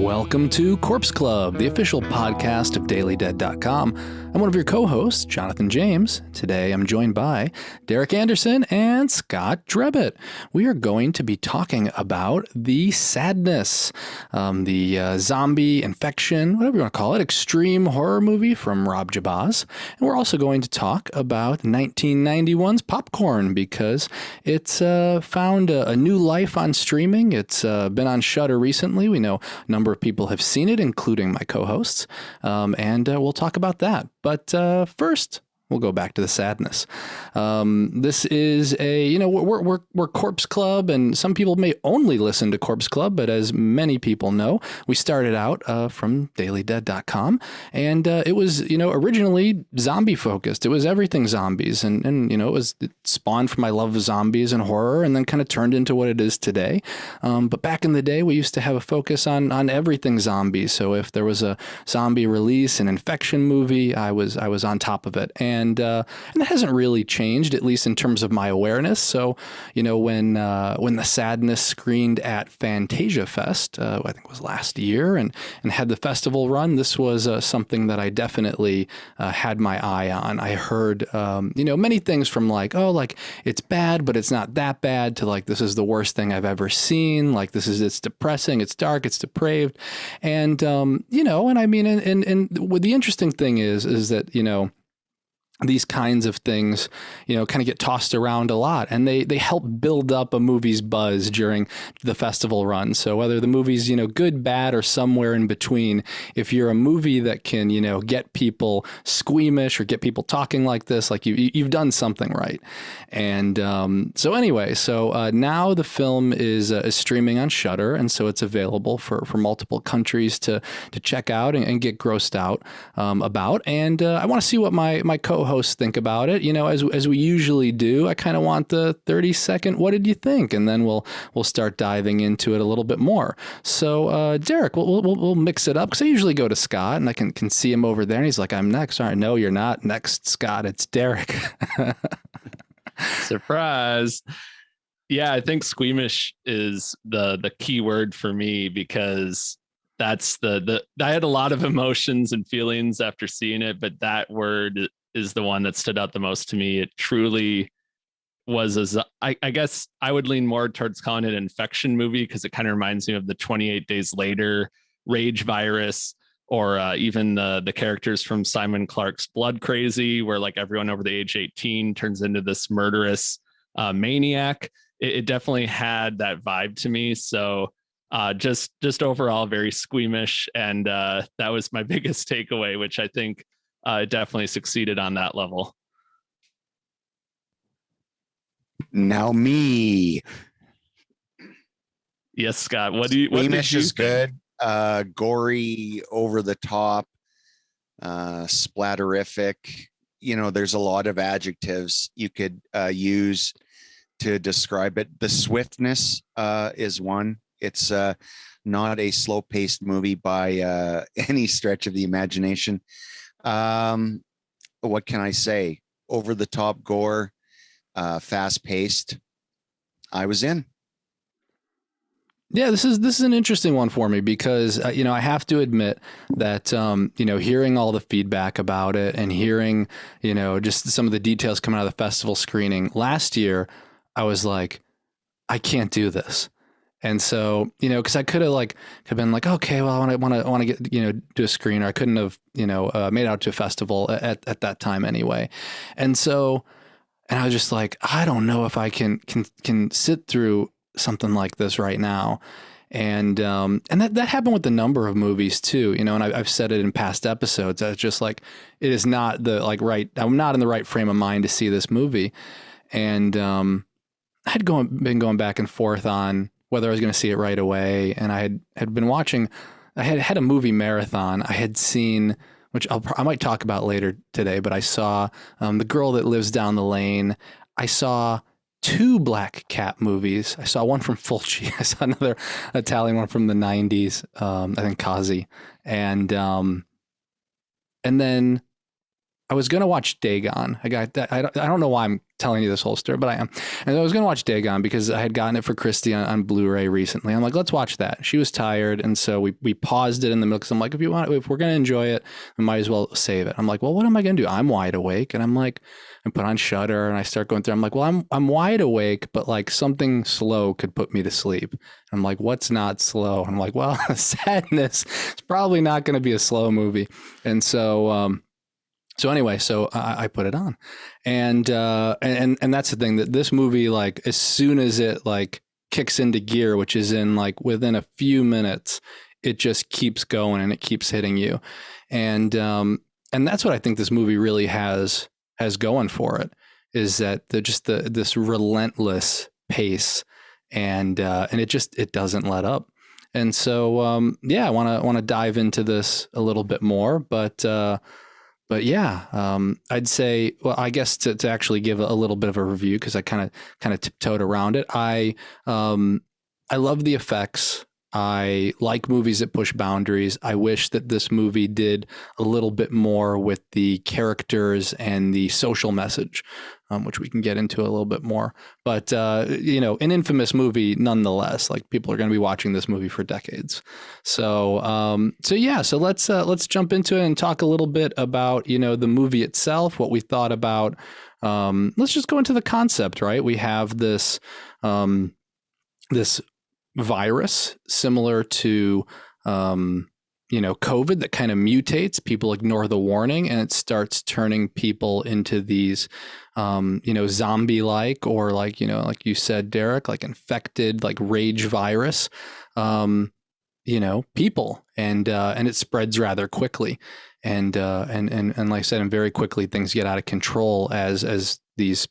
Welcome to Corpse Club, the official podcast of DailyDead.com. I'm one of your co-hosts, Jonathan James. Today I'm joined by Derek Anderson and Scott Drebit. We are going to be talking about The Sadness, the zombie infection, whatever you want to call it, extreme horror movie from Rob Jabbaz. And we're also going to talk about 1991's Popcorn because it's found a new life on streaming. It's been on Shudder recently. We know a number of people have seen it, including my co-hosts, and we'll talk about that. But first, we'll go back to The Sadness. This is we're Corpse Club, and some people may only listen to Corpse Club, but as many people know, we started out from DailyDead.com, and it was, originally zombie focused. It was everything zombies, and it spawned from my love of zombies and horror, and then kind of turned into what it is today. But back in the day, we used to have a focus on everything zombies. So if there was a zombie release, an infection movie, I was on top of it. And that hasn't really changed, at least in terms of my awareness. So, when The Sadness screened at Fantasia Fest, I think it was last year, and had the festival run, this was something that I definitely had my eye on. I heard, many things from it's bad, but it's not that bad, to this is the worst thing I've ever seen. It's depressing, it's dark, it's depraved. And, the interesting thing is that, these kinds of things, kind of get tossed around a lot, and they help build up a movie's buzz during the festival run. So whether the movie's, good, bad, or somewhere in between, if you're a movie that can, get people squeamish or get people talking like this, you've done something right. And so now the film is streaming on Shudder, and so it's available for multiple countries to check out and get grossed out about. And I want to see what my co-hosts think about it. As we usually do, I kind of want the 30-second what did you think, and then we'll start diving into it a little bit more. So Derek, we'll mix it up, because I usually go to Scott, and I can see him over there, and he's like, I'm next. All right, no, you're not next, Scott, it's Derek. Surprise. Yeah, I think squeamish is the key word for me, because that's I had a lot of emotions and feelings after seeing it, but that word is the one that stood out the most to me. It truly was I guess I would lean more towards calling it an infection movie, because it kind of reminds me of the 28 Days Later rage virus, or even the characters from Simon Clark's Blood Crazy, where everyone over the age 18 turns into this murderous maniac. It definitely had that vibe to me. So just overall very squeamish, and that was my biggest takeaway, which I think definitely succeeded on that level. Now me. Yes, Scott. What did you is good. Gory, over the top, splatterific. There's a lot of adjectives you could use to describe it. The swiftness is one. It's not a slow-paced movie by any stretch of the imagination. What can I say? Over the top gore, fast paced. I was in. Yeah, this is an interesting one for me, because I have to admit that hearing all the feedback about it, and hearing just some of the details coming out of the festival screening last year, I was like, I can't do this. And so, because I could have been like, okay, well, I want to get, do a screener. I couldn't have, made it out to a festival at that time anyway. And so, and I was just like, I don't know if I can sit through something like this right now. And that happened with a number of movies too, and I've said it in past episodes. It's just it is not the right. I'm not in the right frame of mind to see this movie. And I had been going back and forth on whether I was going to see it right away. And I had been watching, I had a movie marathon. I had seen, which I might talk about later today, but I saw The Girl That Lives Down the Lane. I saw 2 Black Cat movies. I saw one from Fulci. I saw another Italian one from the 90s. I think Cozzi. And then I was going to watch Dagon. I don't know why I'm telling you this whole story, but I am. And I was going to watch Dagon because I had gotten it for Christy on Blu-ray recently. I'm like, let's watch that. She was tired. And so we paused it in the middle because I'm like, if we're going to enjoy it, we might as well save it. I'm like, well, what am I going to do? I'm wide awake. And I'm like, I put on Shudder and I start going through. I'm like, well, I'm wide awake, but like something slow could put me to sleep. I'm like, what's not slow? I'm like, well, Sadness. It's probably not going to be a slow movie. And so, anyway, I put it on, and that's the thing, that this movie, like as soon as it like kicks into gear, which is in like within a few minutes, it just keeps going and it keeps hitting you, and that's what I think this movie really has going for it, is that this relentless pace, and it doesn't let up. And so I want to dive into this a little bit more, but yeah, I'd say, well, I guess to actually give a little bit of a review, because I kind of tiptoed around it. I love the effects. I like movies that push boundaries. I wish that this movie did a little bit more with the characters and the social message, which we can get into a little bit more. But, an infamous movie nonetheless. Like, people are going to be watching this movie for decades. So let's jump into it and talk a little bit about, the movie itself, what we thought about. Let's just go into the concept, right? We have this virus similar to COVID, that kind of mutates. People ignore the warning and it starts turning people into these zombie like, or like you said, Derek, like infected, like rage virus people, and it spreads rather quickly, and like I said, and very quickly things get out of control as these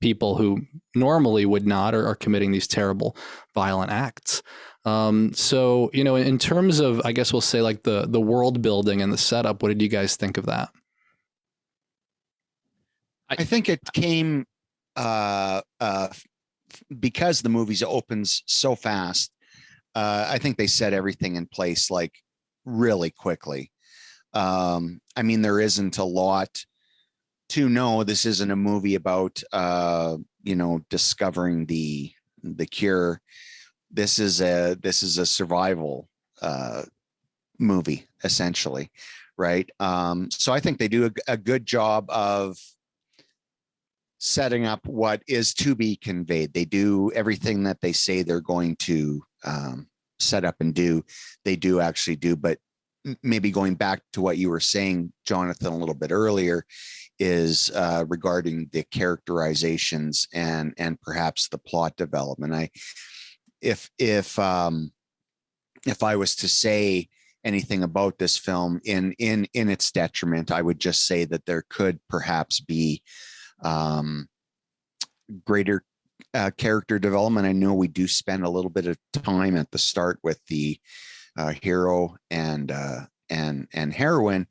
people who normally would not are committing these terrible, violent acts. So, in terms of, I guess we'll say, like the world building and the setup, what did you guys think of that? I think it came because the movie opens so fast. I think they set everything in place like really quickly. There isn't a lot to know. This isn't a movie about discovering the cure. This is a survival movie, essentially, right? So I think they do a good job of setting up what is to be conveyed. They do everything that they say they're going to set up and do. They do actually do. But maybe going back to what you were saying, Jonathan, a little bit earlier, is regarding the characterizations and perhaps the plot development. If I was to say anything about this film in its detriment, I would just say that there could perhaps be greater character development. I know we do spend a little bit of time at the start with the hero and heroine,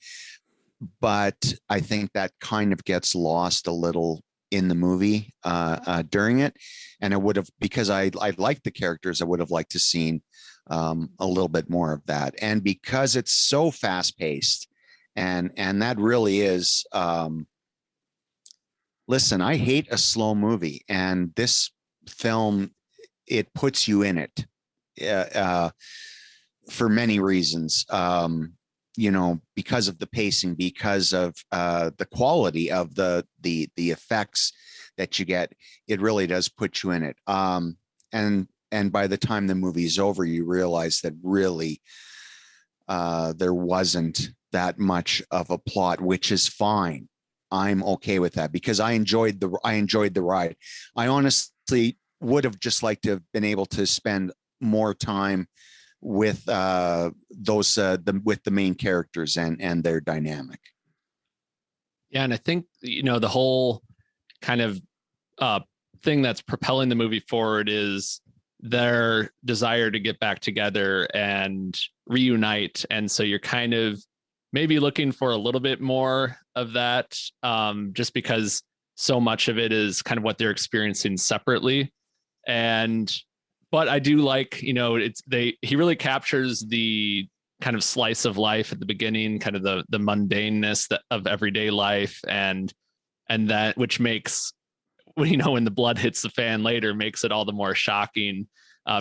but I think that kind of gets lost a little in the movie during it. And I would have, because I liked the characters, I would have liked to seen a little bit more of that. And because it's so fast paced, and that really is, listen, I hate a slow movie, and this film, it puts you in it for many reasons. Because of the pacing, because of the quality of the effects that you get, it really does put you in it. And by the time the movie's over, you realize that really there wasn't that much of a plot, which is fine. I'm okay with that because I enjoyed the ride. I honestly would have just liked to have been able to spend more time with the main characters and their dynamic. Yeah, and I think the whole kind of thing that's propelling the movie forward is their desire to get back together and reunite, and so you're kind of maybe looking for a little bit more of that, just because so much of it is kind of what they're experiencing separately. But I do like, he really captures the kind of slice of life at the beginning, kind of the mundaneness of everyday life, and that which makes, when the blood hits the fan later, makes it all the more shocking,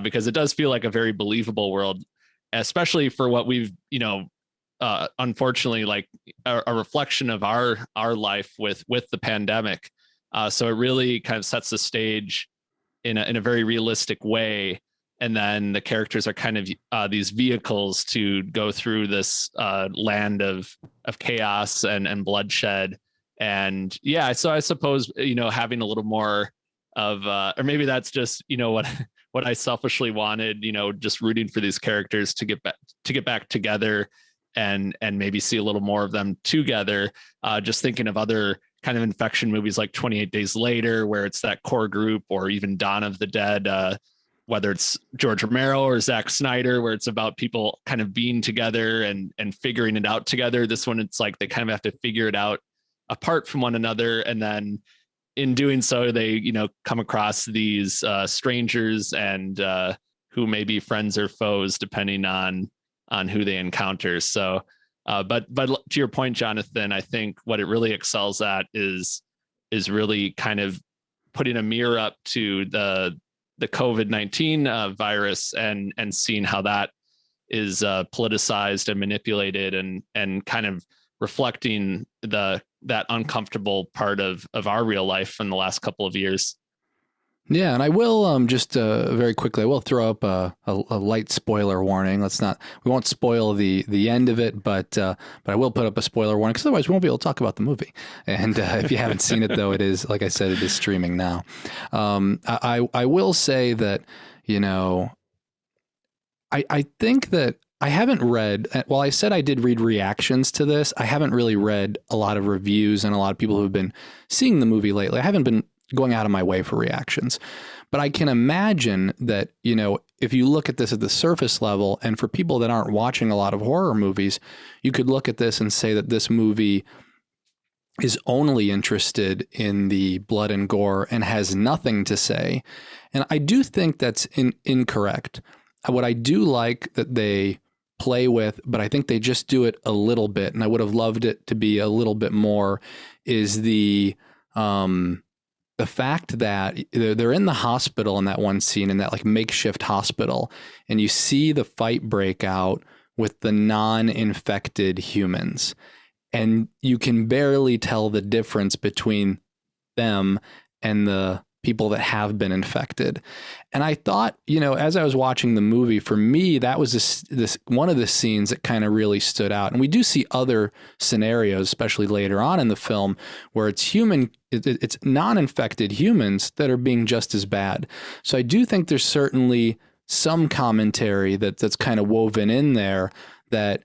because it does feel like a very believable world, especially for what we've, unfortunately, like a reflection of our life with the pandemic. So it really kind of sets the stage in a very realistic way. And then the characters are kind of these vehicles to go through this land of chaos and bloodshed. And yeah, so I suppose, having a little more of, or maybe that's just, what I selfishly wanted, just rooting for these characters to get back together and maybe see a little more of them together. Just thinking of other kind of infection movies like 28 Days Later, where it's that core group, or even Dawn of the Dead, whether it's George Romero or Zack Snyder, where it's about people kind of being together and figuring it out together. This one, it's like they kind of have to figure it out apart from one another. And then in doing so, they, come across these strangers and who may be friends or foes, depending on who they encounter. So, but to your point, Jonathan, I think what it really excels at is really kind of putting a mirror up to the COVID-19 virus and seeing how that is politicized and manipulated, and kind of reflecting that uncomfortable part of our real life from the last couple of years. Yeah, and I will just very quickly, I will throw up a light spoiler warning. We won't spoil the end of it, but I will put up a spoiler warning, because otherwise we won't be able to talk about the movie. And if you haven't seen it, though, it is, like I said, it is streaming now. I will say that, I think that I haven't read, well, I said I did read reactions to this. I haven't really read a lot of reviews and a lot of people who've been seeing the movie lately. I haven't been going out of my way for reactions, but I can imagine that, if you look at this at the surface level, and for people that aren't watching a lot of horror movies, you could look at this and say that this movie is only interested in the blood and gore and has nothing to say. And I do think that's incorrect. What I do like that they play with, but I think they just do it a little bit, and I would have loved it to be a little bit more, is the fact that they're in the hospital in that one scene, in that like makeshift hospital, and you see the fight break out with the non-infected humans, and you can barely tell the difference between them and the people that have been infected. And I thought, as I was watching the movie, for me, that was this one of the scenes that kind of really stood out. And we do see other scenarios, especially later on in the film, where it's non-infected humans that are being just as bad. So I do think there's certainly some commentary that's kind of woven in there, that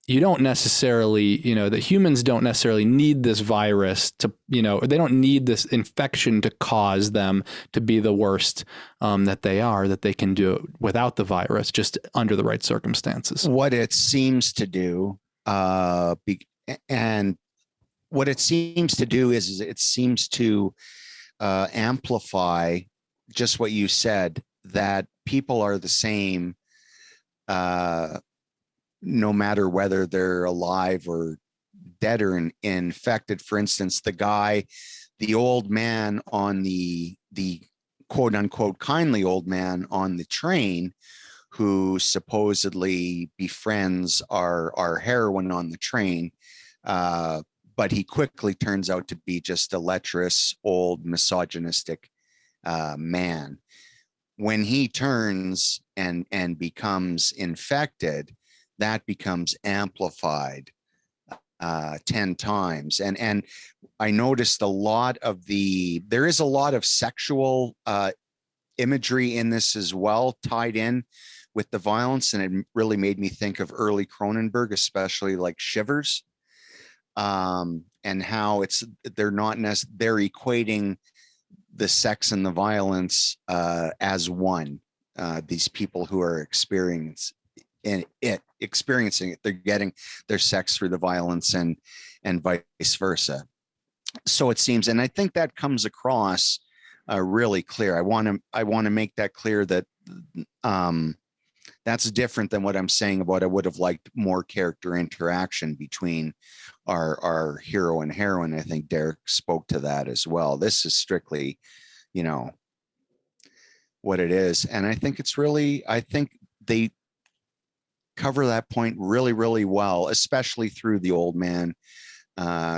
you don't necessarily, that humans don't necessarily need this virus to, they don't need this infection to cause them to be the worst that they are, that they can do it without the virus, just under the right circumstances. What it seems to do, and what it seems to do is it seems to amplify just what you said, that people are the same, no matter whether they're alive or dead or infected. For instance, the old man on the quote unquote kindly old man on the train, who supposedly befriends our heroine on the train, but he quickly turns out to be just a lecherous, old, misogynistic man. When he turns and becomes infected, that becomes amplified 10 times. And I noticed there is a lot of sexual imagery in this as well, tied in with the violence. And it really made me think of early Cronenberg, especially like Shivers, and how they're equating the sex and the violence as one. These people who are experiencing it, they're getting their sex through the violence, and vice versa. So it seems, and I think that comes across really clear. I want to make that clear, that that's different than what I'm saying about I would have liked more character interaction between our hero and heroine. I think Derek spoke to that as well. This is strictly, you know, what it is. And I think I think they cover that point really, really well, especially through the old man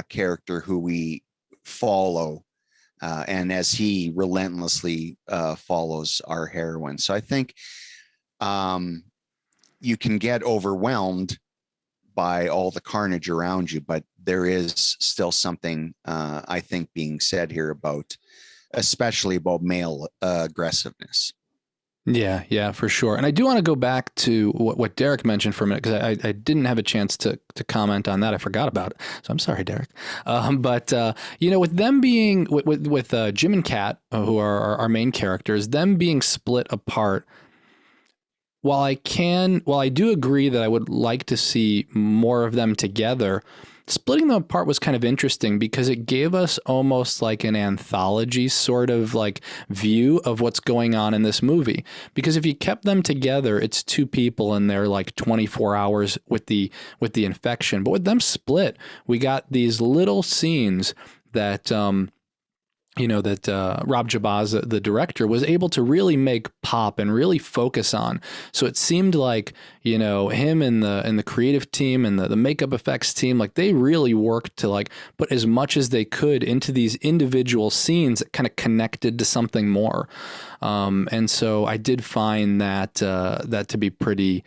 character who we follow. And as he relentlessly follows our heroine. So I think you can get overwhelmed by all the carnage around you, but there is still something I think being said here about, especially about male aggressiveness. Yeah, for sure. And I do want to go back to what Derek mentioned for a minute, because I didn't have a chance to comment on that. I forgot about it. So I'm sorry, Derek. But with them being, with Jim and Kat, who are our main characters, them being split apart, while I do agree that I would like to see more of them together, splitting them apart was kind of interesting because it gave us almost like an anthology sort of like view of what's going on in this movie. Because if you kept them together, it's two people and they're like 24 hours with the infection. But with them split, we got these little scenes that Rob Jabbaz, the director, was able to really make pop and really focus on. So it seemed like, him and the creative team and the makeup effects team, like they really worked to like put as much as they could into these individual scenes that kind of connected to something more. And so I did find that to be pretty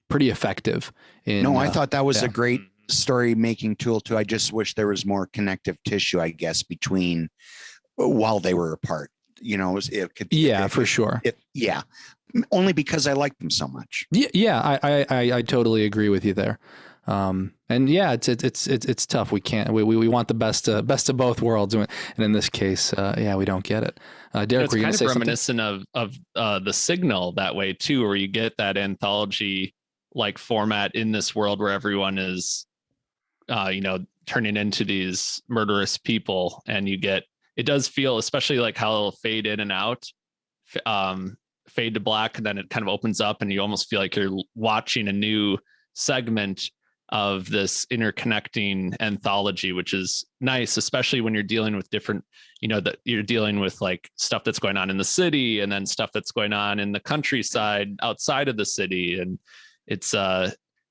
effective. I thought that was a great story making tool too. I just wish there was more connective tissue, I guess, between while they were apart. For sure. Only because I like them so much. Yeah, I totally agree with you there. And yeah, it's tough. We can't. We want the best of both worlds, and in this case, we don't get it. Derek, it's kind of reminiscent of The Signal that way too, where you get that anthology like format in this world where everyone is turning into these murderous people, and it does feel, especially like how it'll fade in and out, fade to black, and then it kind of opens up and you almost feel like you're watching a new segment of this interconnecting anthology, which is nice, especially when you're dealing with different, that you're dealing with like stuff that's going on in the city and then stuff that's going on in the countryside outside of the city. And it's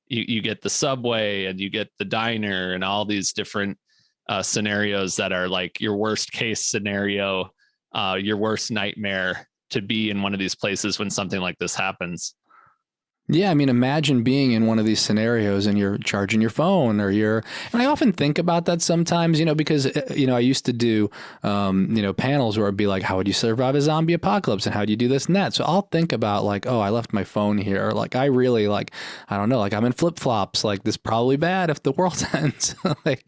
you get the subway and you get the diner and all these different scenarios that are like your worst case scenario, your worst nightmare to be in one of these places when something like this happens. Yeah, I mean, imagine being in one of these scenarios and you're charging your phone and I often think about that sometimes, because, I used to do, panels where it'd be like, how would you survive a zombie apocalypse and how do you do this and that? So I'll think about like, oh, I left my phone here. Or like, I really I don't know, like I'm in flip flops, like this is probably bad if the world ends. But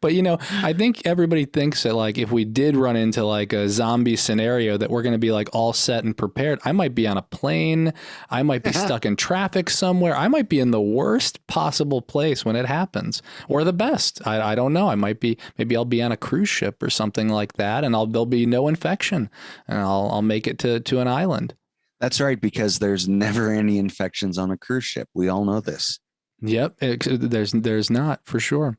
I think everybody thinks that like, if we did run into like a zombie scenario that we're going to be like all set and prepared. I might be on a plane. I might be stuck in traffic somewhere. I might be in the worst possible place when it happens, or the best. I don't know. Maybe I'll be on a cruise ship or something like that, and there'll be no infection, and I'll make it to an island. That's right, because there's never any infections on a cruise ship. We all know this. Yep, there's not, for sure.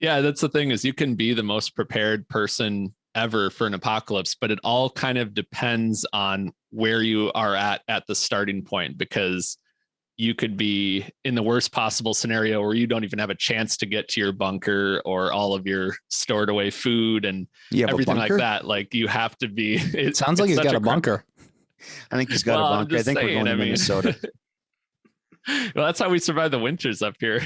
Yeah, that's the thing, is you can be the most prepared person ever for an apocalypse, but it all kind of depends on where you are at the starting point, because you could be in the worst possible scenario where you don't even have a chance to get to your bunker or all of your stored away food and everything like that. Like you have to be. It sounds like he's got a bunker. I think he's got a bunker. I think we're going to Minnesota. Well, that's how we survive the winters up here.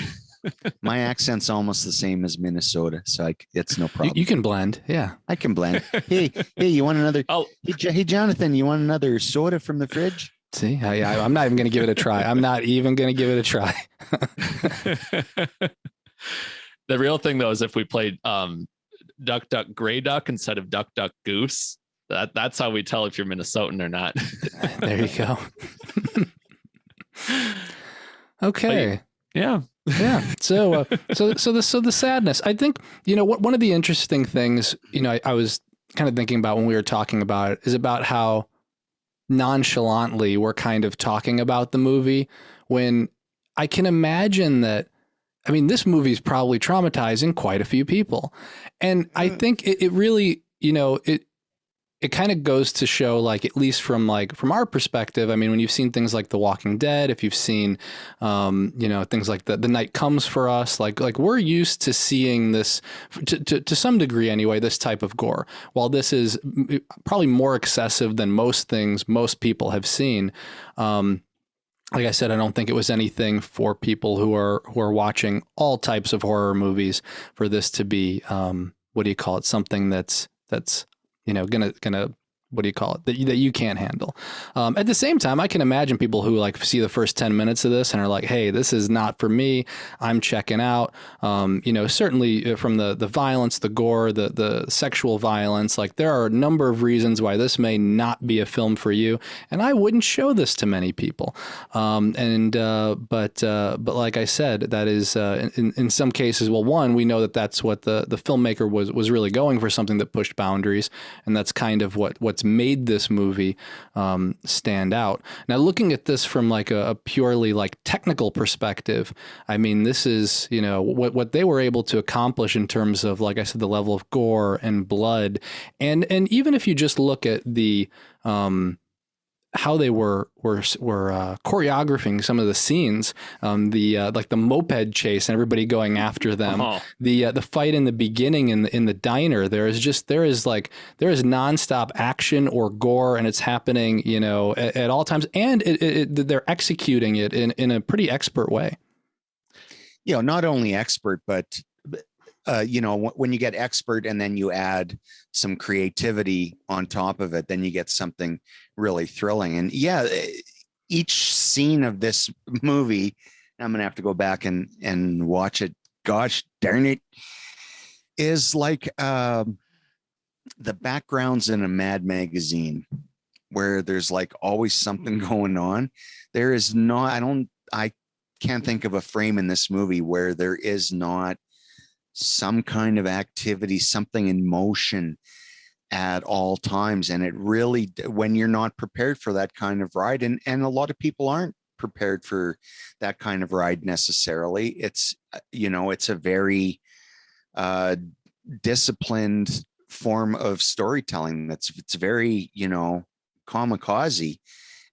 My accent's almost the same as Minnesota, so it's no problem. You can blend. Yeah, I can blend. Hey, you want another? Hey, Jonathan, you want another soda from the fridge? See, I'm not even going to give it a try. The real thing, though, is if we played Duck, Duck, Gray Duck instead of Duck, Duck, Goose, that's how we tell if you're Minnesotan or not. There you go. Okay. Yeah. So the sadness, I think, one of the interesting things, I was kind of thinking about when we were talking about it is about how nonchalantly we're kind of talking about the movie, when I can imagine that, I mean, this movie is probably traumatizing quite a few people. And I think it really, it kind of goes to show, like, at least from our perspective, I mean, when you've seen things like The Walking Dead, if you've seen, things like The Night Comes for Us, like we're used to seeing this to some degree anyway, this type of gore. While this is probably more excessive than most things most people have seen. Like I said, I don't think it was anything for people who are watching all types of horror movies for this to be, something that's gonna what do you call it, that you can't handle. At the same time, I can imagine people who like see the first 10 minutes of this and are like, hey, this is not for me, I'm checking out. Certainly from the violence, the gore, the sexual violence, like there are a number of reasons why this may not be a film for you. And I wouldn't show this to many people. But like I said, that is in some cases, well, one, we know that that's what the filmmaker was really going for, something that pushed boundaries. And that's kind of what's made this movie stand out. Now, looking at this from like a purely like technical perspective, I mean, this is, what they were able to accomplish in terms of, like I said, the level of gore and blood. And even if you just look at the how they were choreographing some of the scenes, like the moped chase and everybody going after them, the fight in the beginning in the diner, there is nonstop action or gore, and it's happening, at all times, and they're executing it in a pretty expert way. Not only expert, but when you get expert and then you add some creativity on top of it, then you get something really thrilling. And each scene of this movie, I'm going to have to go back and watch it. Gosh darn it. Is like the backgrounds in a Mad magazine where there's like always something going on. There is not, I can't think of a frame in this movie where there is not some kind of activity, something in motion at all times. And it really, when you're not prepared for that kind of ride, and a lot of people aren't prepared for that kind of ride necessarily, it's a very disciplined form of storytelling. It's very, kamikaze.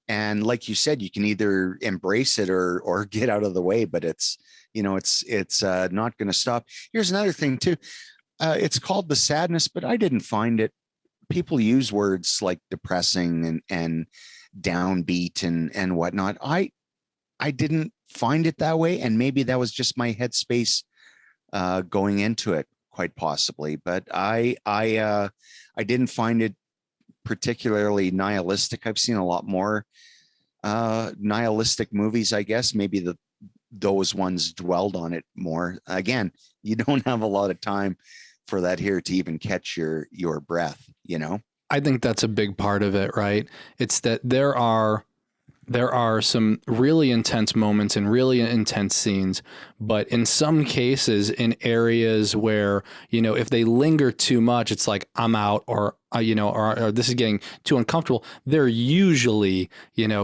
And like you said, you can either embrace it or get out of the way, but it's not going to stop. Here's another thing too. It's called The Sadness, but I didn't find it. People use words like depressing and downbeat and whatnot. I didn't find it that way. And maybe that was just my headspace going into it, quite possibly. But I didn't find it particularly nihilistic. I've seen a lot more nihilistic movies, I guess. Maybe those ones dwelled on it more. Again, you don't have a lot of time for that here to even catch your breath, I think that's a big part of it, right? It's that there are some really intense moments and really intense scenes, but in some cases, in areas where, if they linger too much, it's like, I'm out, or this is getting too uncomfortable. They're usually,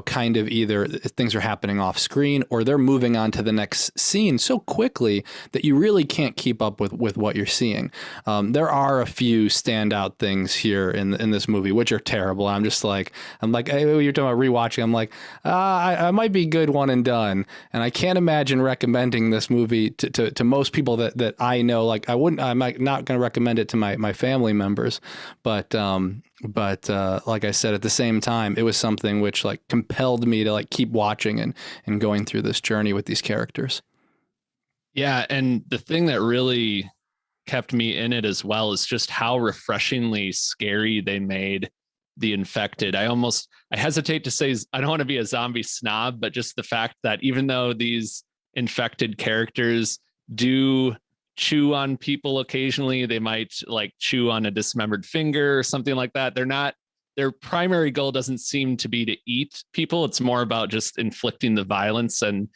kind of either things are happening off screen or they're moving on to the next scene so quickly that you really can't keep up with what you're seeing. There are a few standout things here in this movie, which are terrible. I'm like, hey, you're talking about rewatching. I'm like, I might be good one and done. And I can't imagine recommending this movie to most people that I know. Like I'm not going to recommend it to my family members, but like I said, at the same time, it was something which like compelled me to like keep watching and going through this journey with these characters. Yeah. And the thing that really kept me in it as well is just how refreshingly scary they made the infected. I hesitate to say, I don't want to be a zombie snob, but just the fact that even though these infected characters do chew on people occasionally, they might like chew on a dismembered finger or something like that. Their primary goal doesn't seem to be to eat people. It's more about just inflicting the violence and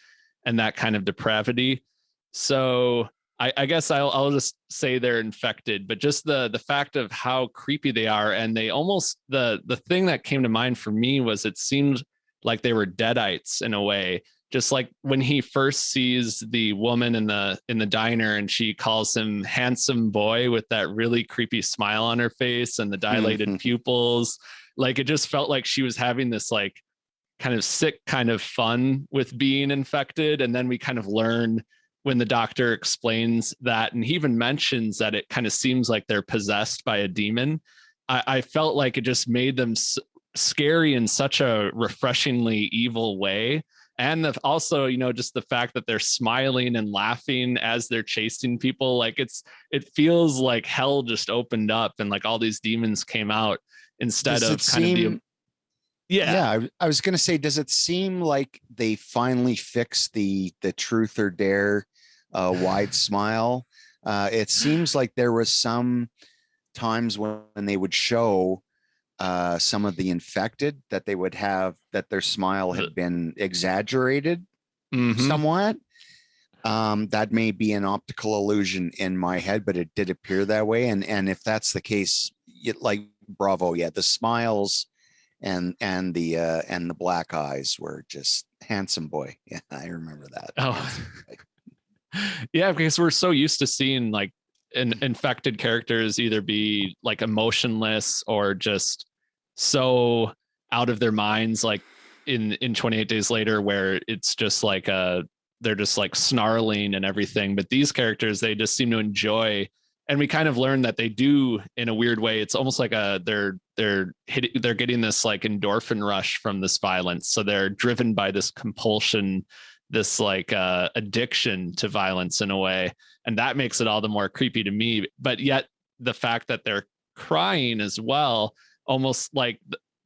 that kind of depravity. So I guess I'll just say they're infected, but just the fact of how creepy they are, and they almost the thing that came to mind for me was it seemed like they were deadites in a way. Just like when he first sees the woman in the diner and she calls him handsome boy with that really creepy smile on her face and the dilated pupils, like it just felt like she was having this like kind of sick kind of fun with being infected. And then we kind of learn when the doctor explains that, and he even mentions that it kind of seems like they're possessed by a demon. I felt like it just made them scary in such a refreshingly evil way. And also, you know, just the fact that they're smiling and laughing as they're chasing people, like it feels like hell just opened up and like all these demons came out instead of kind of the. Yeah, I was going to say, does it seem like they finally fixed the truth or dare wide smile? It seems like there was some times when they would show some of the infected that they would have that their smile had been exaggerated somewhat. That may be an optical illusion in my head, but it did appear that way. And if that's the case, like bravo, yeah, the smiles and the black eyes were just handsome boy. Yeah, I remember that. Oh, yeah, because we're so used to seeing like infected characters either be like emotionless or just so out of their minds, like in 28 Days Later, where it's just like they're just like snarling and everything. But these characters, they just seem to enjoy. And we kind of learn that they do in a weird way. It's almost like they're getting this like endorphin rush from this violence. So they're driven by this compulsion, this like addiction to violence in a way. And that makes it all the more creepy to me. But yet the fact that they're crying as well, almost like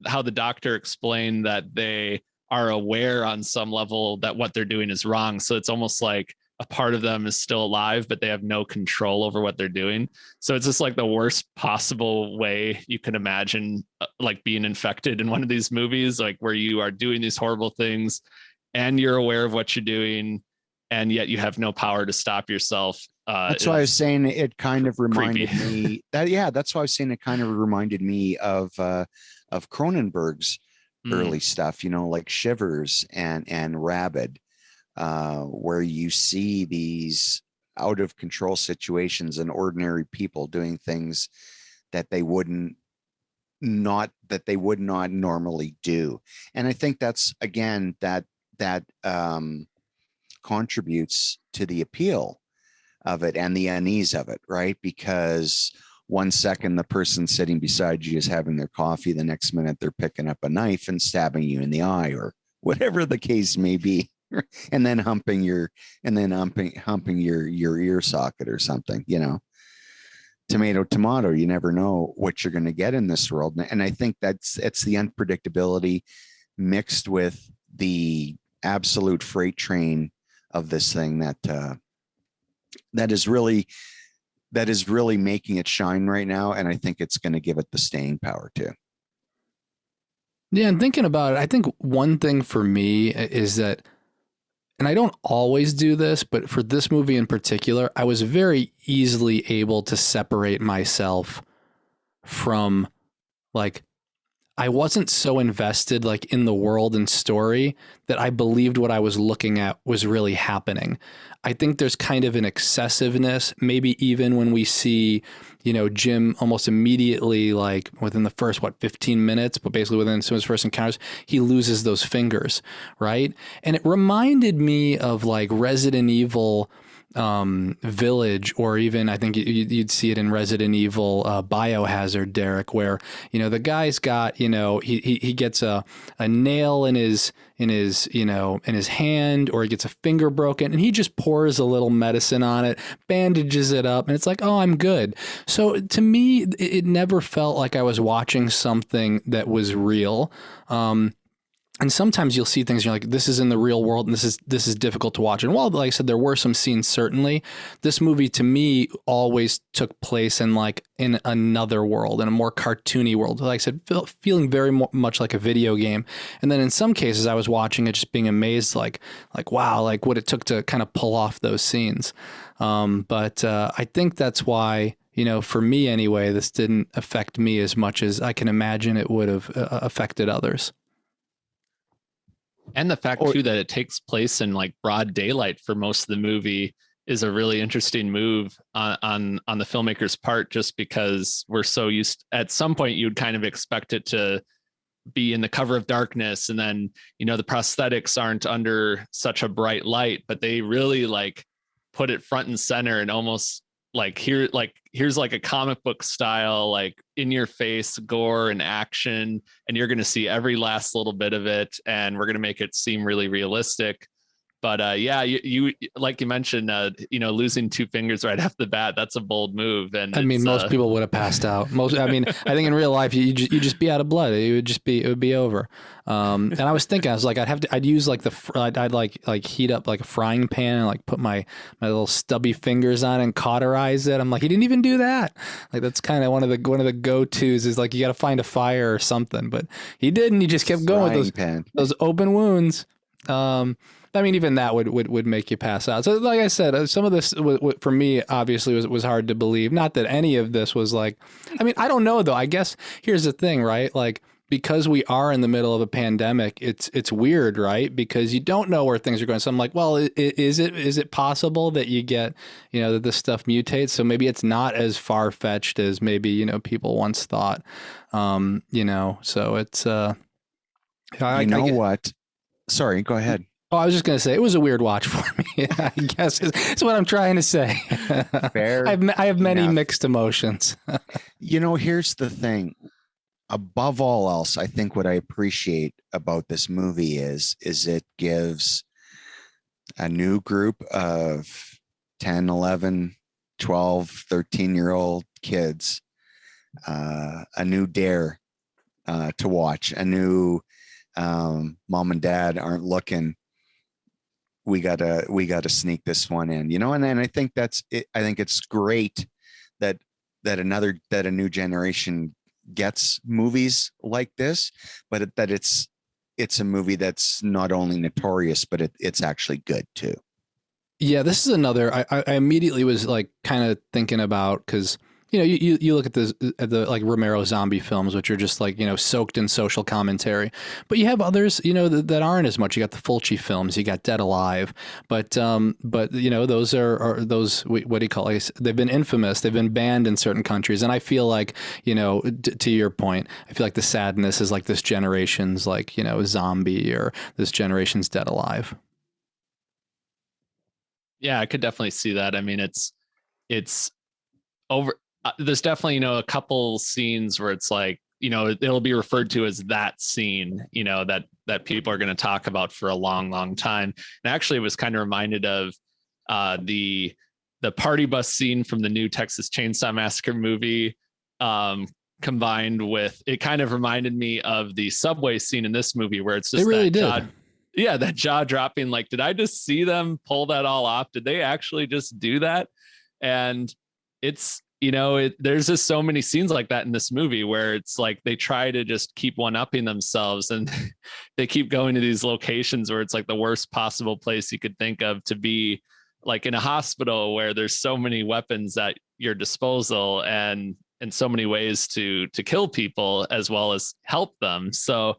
how the doctor explained that they are aware on some level that what they're doing is wrong. So it's almost like a part of them is still alive, but they have no control over what they're doing. So it's just like the worst possible way you can imagine, like being infected in one of these movies, like where you are doing these horrible things and you're aware of what you're doing, and yet you have no power to stop yourself. That's why I was saying it kind of reminded me that, yeah, that's why I was saying it kind of reminded me of Cronenberg's early stuff, you know, like Shivers and Rabid. Where you see these out of control situations and ordinary people doing things that they would not normally do. And I think that's, again, that contributes to the appeal of it and the unease of it, right? Because one second the person sitting beside you is having their coffee, the next minute they're picking up a knife and stabbing you in the eye or whatever the case may be. And then humping your ear socket or something, you know. Tomato, you never know what you're going to get in this world. And I think it's the unpredictability mixed with the absolute freight train of this thing that is really making it shine right now. And I think it's going to give it the staying power too. Yeah, and thinking about it, I think one thing for me is that, and I don't always do this, but for this movie in particular, I was very easily able to separate myself from, like, I wasn't so invested like in the world and story that I believed what I was looking at was really happening. I think there's kind of an excessiveness, maybe even when we see, you know, Jim almost immediately, like within the first, 15 minutes, but basically within some of his first encounters, he loses those fingers, right? And it reminded me of like Resident Evil Village, or even I think you'd see it in Resident Evil Biohazard, Derek, where, you know, the guy's got, you know, he gets a nail in his hand, or he gets a finger broken and he just pours a little medicine on it, bandages it up, and it's like, oh, I'm good. So to me, it never felt like I was watching something that was real. and sometimes you'll see things and you're like, this is in the real world and this is difficult to watch. And while, like I said, there were some scenes, certainly, this movie to me always took place in like in another world, in a more cartoony world. Like I said, feeling very much like a video game. And then in some cases I was watching it just being amazed, like wow, like what it took to kind of pull off those scenes. But I think that's why, you know, for me anyway, this didn't affect me as much as I can imagine it would have affected others. And the fact too that it takes place in like broad daylight for most of the movie is a really interesting move on the filmmaker's part, just because we're so used, at some point you'd kind of expect it to be in the cover of darkness, and then, you know, the prosthetics aren't under such a bright light, but they really like put it front and center and almost like here's like a comic book style, like in your face gore and action, and you're going to see every last little bit of it, and we're going to make it seem really realistic. But yeah, you like you mentioned, you know, losing 2 fingers right off the bat, that's a bold move. And I mean, most people would have passed out. I mean, I think in real life, you just be out of blood. It would be over. And I was thinking, I was like, I'd use like I'd like heat up like a frying pan and like put my little stubby fingers on it and cauterize it. I'm like, he didn't even do that. Like, that's kind of one of the go-tos is like, you got to find a fire or something, but he didn't. He just kept going with those open wounds. I mean, even that would make you pass out. So like I said, some of this for me obviously was hard to believe. Not that any of this was like, I mean, I don't know though. I guess here's the thing, right? Like, because we are in the middle of a pandemic, it's weird, right? Because you don't know where things are going. So I'm like, well, is it possible that you get, you know, that this stuff mutates? So maybe it's not as far fetched as maybe, you know, people once thought. You know, so it's what? Sorry, go ahead. Oh, I was just going to say it was a weird watch for me. I guess is what I'm trying to say. Fair. I have many enough. Mixed emotions. You know, here's the thing. Above all else, I think what I appreciate about this movie is it gives a new group of 10, 11, 12, 13-year-old kids a new dare to watch, a new mom and dad aren't looking. We gotta sneak this one in, you know, and I think that's it. I think it's great that a new generation gets movies like this, but that it's a movie that's not only notorious, but it's actually good too. Yeah, this is another. I immediately was like kind of thinking about, because you know, you look at the like Romero zombie films, which are just like, you know, soaked in social commentary, but you have others, you know, that aren't as much. You got the Fulci films, you got Dead Alive, but you know, those are those, what do you call it? They've been infamous. They've been banned in certain countries, and I feel like, you know, to your point, I feel like the sadness is like this generation's, like, you know, zombie, or this generation's Dead Alive. Yeah, I could definitely see that. I mean, it's over. There's definitely, you know, a couple scenes where it's like, you know, it'll be referred to as that scene, you know, that people are going to talk about for a long, long time. And actually, it was kind of reminded of the party bus scene from the new Texas Chainsaw Massacre movie, combined with, it kind of reminded me of the subway scene in this movie, where it's just that jaw dropping. Like, did I just see them pull that all off? Did they actually just do that? And it's, you know, there's just so many scenes like that in this movie where it's like they try to just keep one-upping themselves, and they keep going to these locations where it's like the worst possible place you could think of to be, like in a hospital where there's so many weapons at your disposal and so many ways to kill people as well as help them. So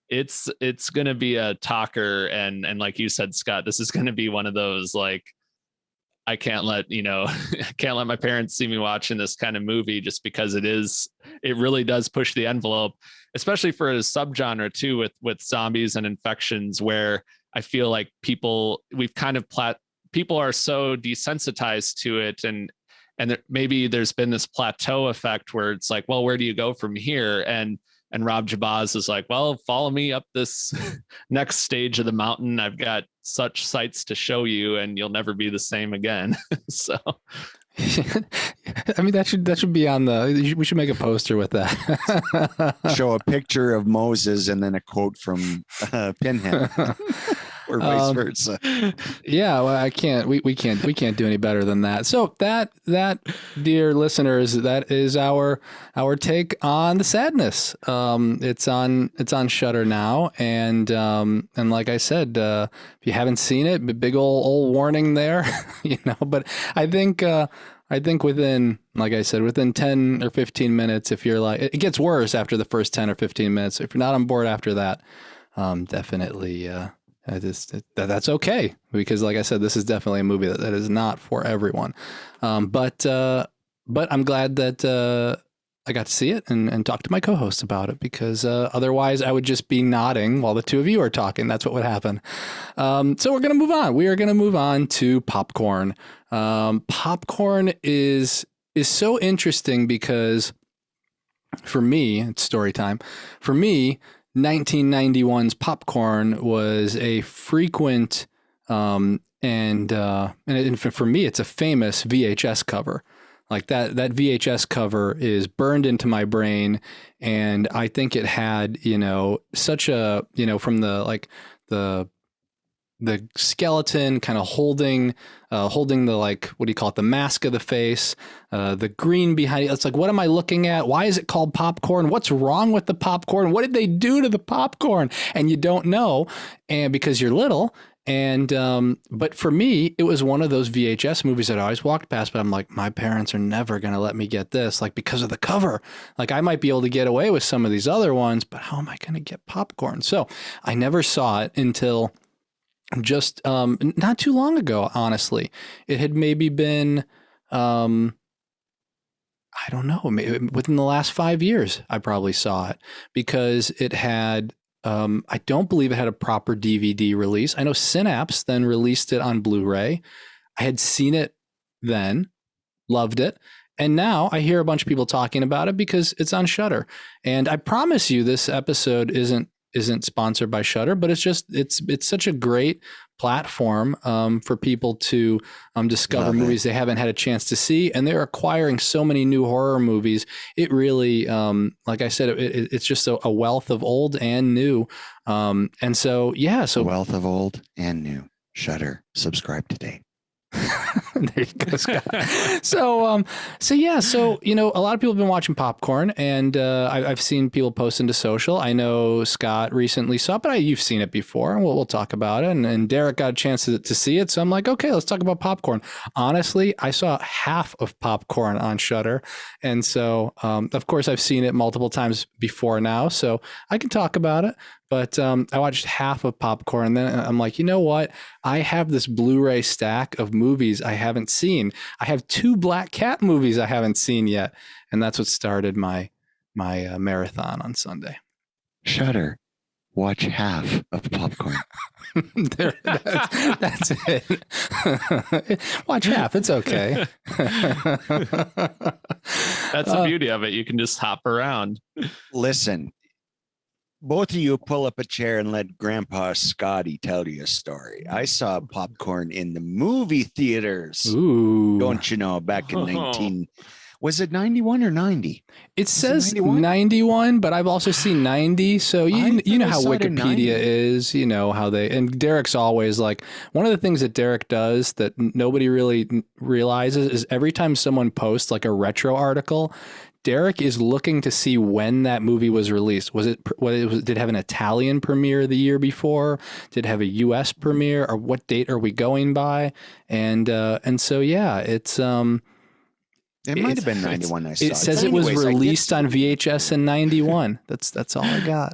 it's going to be a talker. And like you said, Scott, this is going to be one of those, like, I can't let my parents see me watching this kind of movie, just because it really does push the envelope, especially for a subgenre too, with zombies and infections, where I feel like people are so desensitized to it, and maybe there's been this plateau effect where it's like, well, where do you go from here? And Rob Jabbaz is like, well, follow me up this next stage of the mountain. I've got such sights to show you, and you'll never be the same again. So, I mean, that should be on we should make a poster with that. Show a picture of Moses and then a quote from Pinhead. Or vice versa. Yeah, well, we can't do any better than that. So that, dear listeners, that is our take on The Sadness. It's on Shudder now, and like I said, if you haven't seen it, big old warning there, But I think within, like I said, within 10 or 15 minutes, if you're like, it gets worse after the first 10 or 15 minutes. If you're not on board after that, definitely. That's okay, because like I said, this is definitely a movie that is not for everyone. But I'm glad that I got to see it and talk to my co-hosts about it, because otherwise I would just be nodding while the two of you are talking. That's what would happen. So we're going to move on. We are going to move on to Popcorn. Popcorn is so interesting because for me, it's story time. For me, 1991's Popcorn was a frequent, and for me, it's a famous VHS cover. Like that VHS cover is burned into my brain, and I think it had, such a, from the skeleton kind of holding the, like, what do you call it? The mask of the face, the green behind it. It's like, what am I looking at? Why is it called popcorn? What's wrong with the popcorn? What did they do to the popcorn? And you don't know, and because you're little. And, but for me, it was one of those VHS movies that I always walked past, but I'm like, my parents are never going to let me get this, like, because of the cover. Like, I might be able to get away with some of these other ones, but how am I going to get popcorn? So I never saw it until just not too long ago, honestly. It had maybe been, I don't know, maybe within the last 5 years, I probably saw it, because it had, I don't believe it had a proper DVD release. I know Synapse then released it on Blu-ray. I had seen it then, loved it. And now I hear a bunch of people talking about it because it's on Shudder. And I promise you, this episode isn't sponsored by Shudder, but it's such a great platform for people to discover movies they haven't had a chance to see, and they're acquiring so many new horror movies. It really, like I said, it's just a wealth of old and new, and so a wealth of old and new. Shudder, subscribe today. There you go, Scott. So a lot of people have been watching Popcorn, and I've seen people post into social. I know Scott recently saw it, but you've seen it before, and we'll talk about it. And Derek got a chance to see it, so I'm like, okay, let's talk about Popcorn. Honestly, I saw half of Popcorn on Shudder, and so of course I've seen it multiple times before now, so I can talk about it. But I watched half of Popcorn, and then I'm like, you know what? I have this Blu-ray stack of movies I haven't seen. I have 2 Black Cat movies I haven't seen yet, and that's what started my marathon on Sunday. Shudder, watch half of Popcorn. That's it. Watch half. It's okay. That's the beauty of it. You can just hop around. Listen. Both of you pull up a chair and let Grandpa Scotty tell you a story. I saw Popcorn in the movie theaters. Ooh. Don't you know, back in was it 91 or 90? It says 91, but I've also seen 90. So you know how Wikipedia is, you know how and Derek's always like, one of the things that Derek does that nobody really realizes is every time someone posts like a retro article, Derek is looking to see when that movie was released. Did it have an Italian premiere the year before? Did it have a U.S. premiere, or what date are we going by? And so it's it might have been 91. I saw it says it was released on VHS in 91. That's all I got.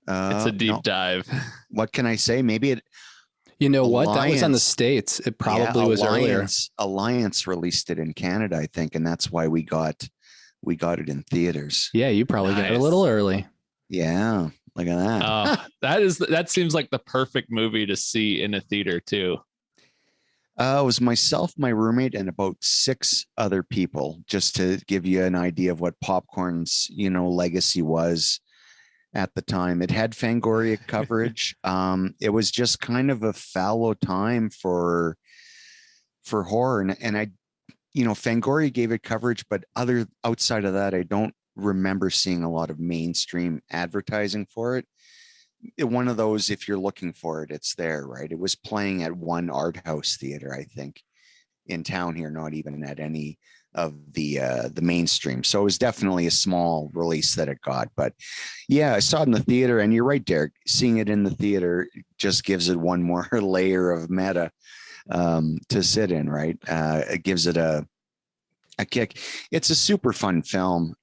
It's a deep dive. What can I say? Maybe it. You know what? That was on the States. It probably was earlier. Alliance released it in Canada, I think, and that's why we got it in theaters. Yeah, you probably got it a little early. Yeah, look at that. That seems like the perfect movie to see in a theater too. It was myself, my roommate, and about 6 other people, just to give you an idea of what Popcorn's, legacy was at the time. It had Fangoria coverage. It was just kind of a fallow time for horror, and Fangoria gave it coverage, but outside of that, I don't remember seeing a lot of mainstream advertising for it. One of those, if you're looking for it, it's there, right? It was playing at one art house theater, I think, in town here, not even at any of the mainstream. So it was definitely a small release that it got. But yeah, I saw it in the theater, and you're right, Derek. Seeing it in the theater just gives it one more layer of meta to sit in, right? It gives it a kick. It's a super fun film.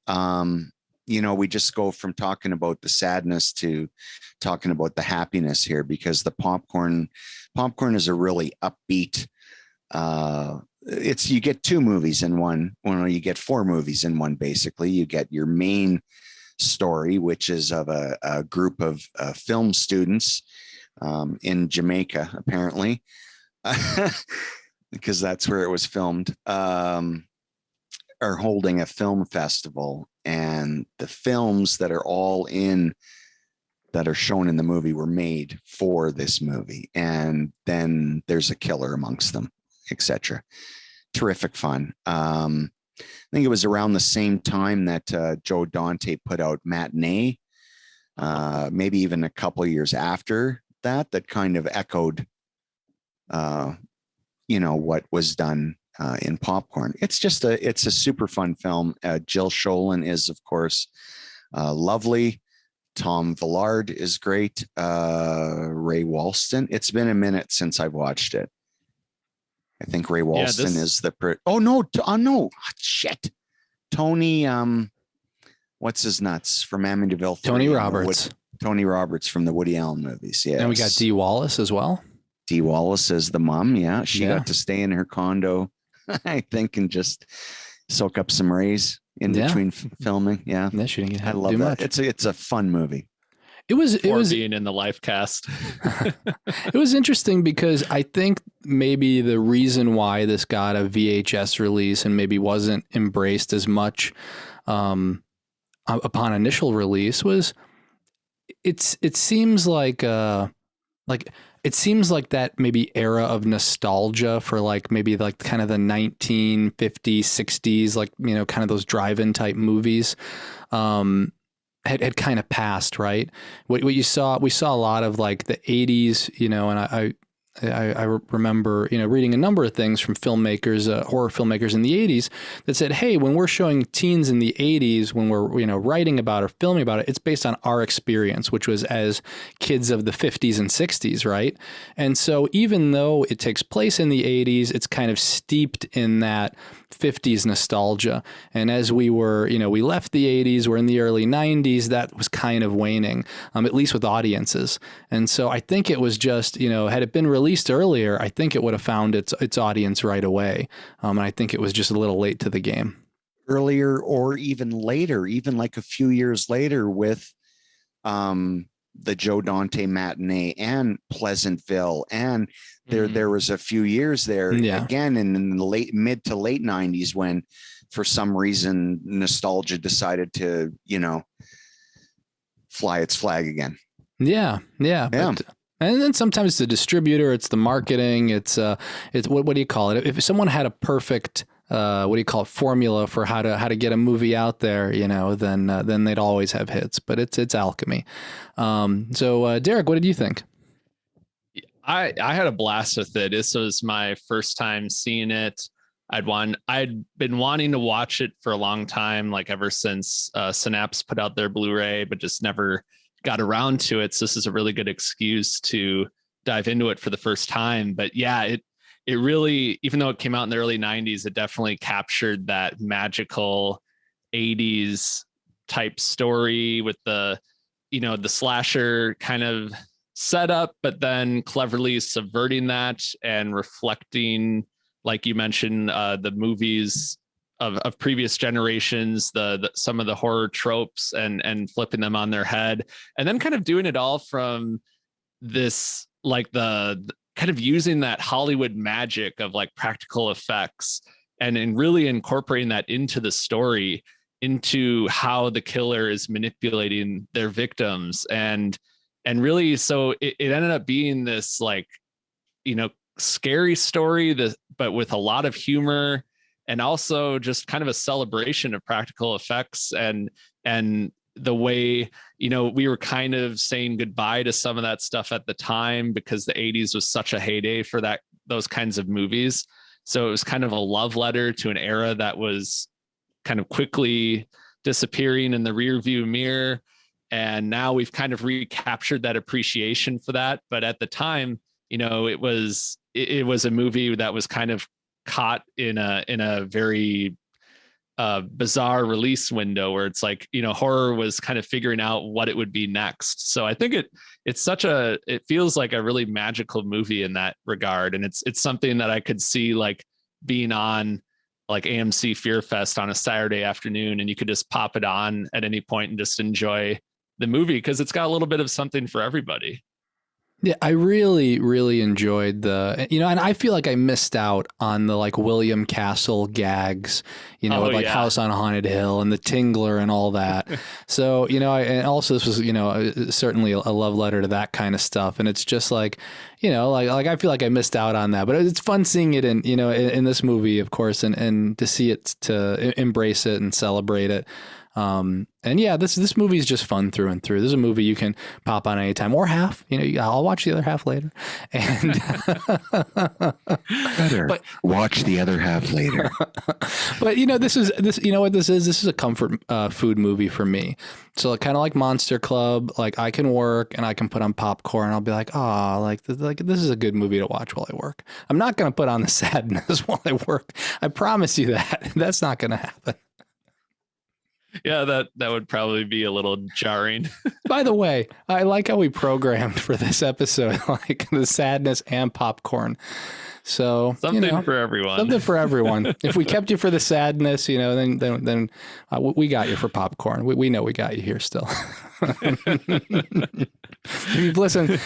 We just go from talking about the sadness to talking about the happiness here, because the popcorn is a really upbeat. You get two movies in one. Well, you get four movies in one. Basically, you get your main story, which is of a group of film students in Jamaica, apparently, because that's where it was filmed. Are holding a film festival, and the films that are shown in the movie were made for this movie, and then there's a killer amongst them, etc. Terrific fun. I think it was around the same time that Joe Dante put out Matinee, maybe even a couple of years after that kind of echoed what was done in Popcorn. It's a super fun film. Jill Schoelen is, of course, lovely. Tom Villard is great. Ray Walston. It's been a minute since I've watched it. I think Ray Walston is no, shit. Tony, what's his nuts from Amityville 3? Tony Roberts. Tony Roberts from the Woody Allen movies. Yeah. And we got Dee Wallace as well. Dee Wallace is the mom. Yeah. She got to stay in her condo, I think, and just soak up some rays in between filming. Yeah. She didn't I love that. Much. It's a fun movie. It was being in the life cast. It was interesting because I think maybe the reason why this got a VHS release and maybe wasn't embraced as much upon initial release was it seems like it seems like that maybe era of nostalgia for maybe kind of the 1950s, 60s, kind of those drive-in type movies. Had kind of passed, right? What we saw a lot of the 80s, and I remember, reading a number of things from filmmakers, horror filmmakers in the 80s that said, hey, when we're showing teens in the 80s, when we're, writing about or filming about it, it's based on our experience, which was as kids of the 50s and 60s, right? And so even though it takes place in the 80s, it's kind of steeped in that 50s nostalgia. And as we were, we left the 80s, we're in the early 90s, that was kind of waning, at least with audiences. And so I think it was just, had it been released earlier, I think it would have found its audience right away. And I think it was just a little late to the game. Earlier or even later, even like a few years later with the Joe Dante Matinee and Pleasantville, and there was a few years there again in the mid to late 90s when for some reason nostalgia decided to fly its flag again. Yeah. But, and then sometimes it's the distributor, it's the marketing, it's what do you call it? If someone had a perfect formula for how to get a movie out there, then they'd always have hits. But it's alchemy. So Derek, what did you think? I had a blast with it. This was my first time seeing it. I'd been wanting to watch it for a long time, ever since Synapse put out their Blu-ray, but just never got around to it. So this is a really good excuse to dive into it for the first time. But yeah, it really, even though it came out in the early 90s, it definitely captured that magical 80s type story with the slasher kind of setup, but then cleverly subverting that and reflecting, like you mentioned, the movies of previous generations, the some of the horror tropes and flipping them on their head, and then kind of doing it all from this, the kind of using that Hollywood magic of practical effects and really incorporating that into the story, into how the killer is manipulating their victims. And really, so it ended up being this scary story, but with a lot of humor and also just kind of a celebration of practical effects and the way, we were kind of saying goodbye to some of that stuff at the time because the 80s was such a heyday for those kinds of movies. So it was kind of a love letter to an era that was kind of quickly disappearing in the rear view mirror. And now we've kind of recaptured that appreciation for that. But at the time, it was a movie that was kind of caught in a very bizarre release window where it's like, horror was kind of figuring out what it would be next. So I think it feels like a really magical movie in that regard. And it's something that I could see like being on like AMC Fear Fest on a Saturday afternoon, and you could just pop it on at any point and just enjoy the movie because it's got a little bit of something for everybody. Yeah, I really, really enjoyed and I feel like I missed out on the like William Castle gags, with like House on Haunted Hill and the Tingler and all that. So, and also this was, certainly a love letter to that kind of stuff. And it's just like, like I feel like I missed out on that, but it's fun seeing it in this movie, of course, and to see it, to embrace it and celebrate it. And yeah, this movie is just fun through and through. This is a movie you can pop on anytime or half, I'll watch the other half later and watch the other half later. But this is a comfort food movie for me. So kind of like Monster Club, like I can work and I can put on popcorn. I'll be like, this is a good movie to watch while I work. I'm not going to put on the sadness while I work. I promise you that. That's not going to happen. Yeah, that would probably be a little jarring. By the way, I like how we programmed for this episode, like the sadness and popcorn. So something for everyone. Something for everyone. If we kept you for the sadness, then we got you for popcorn. We know we got you here still. If you've listened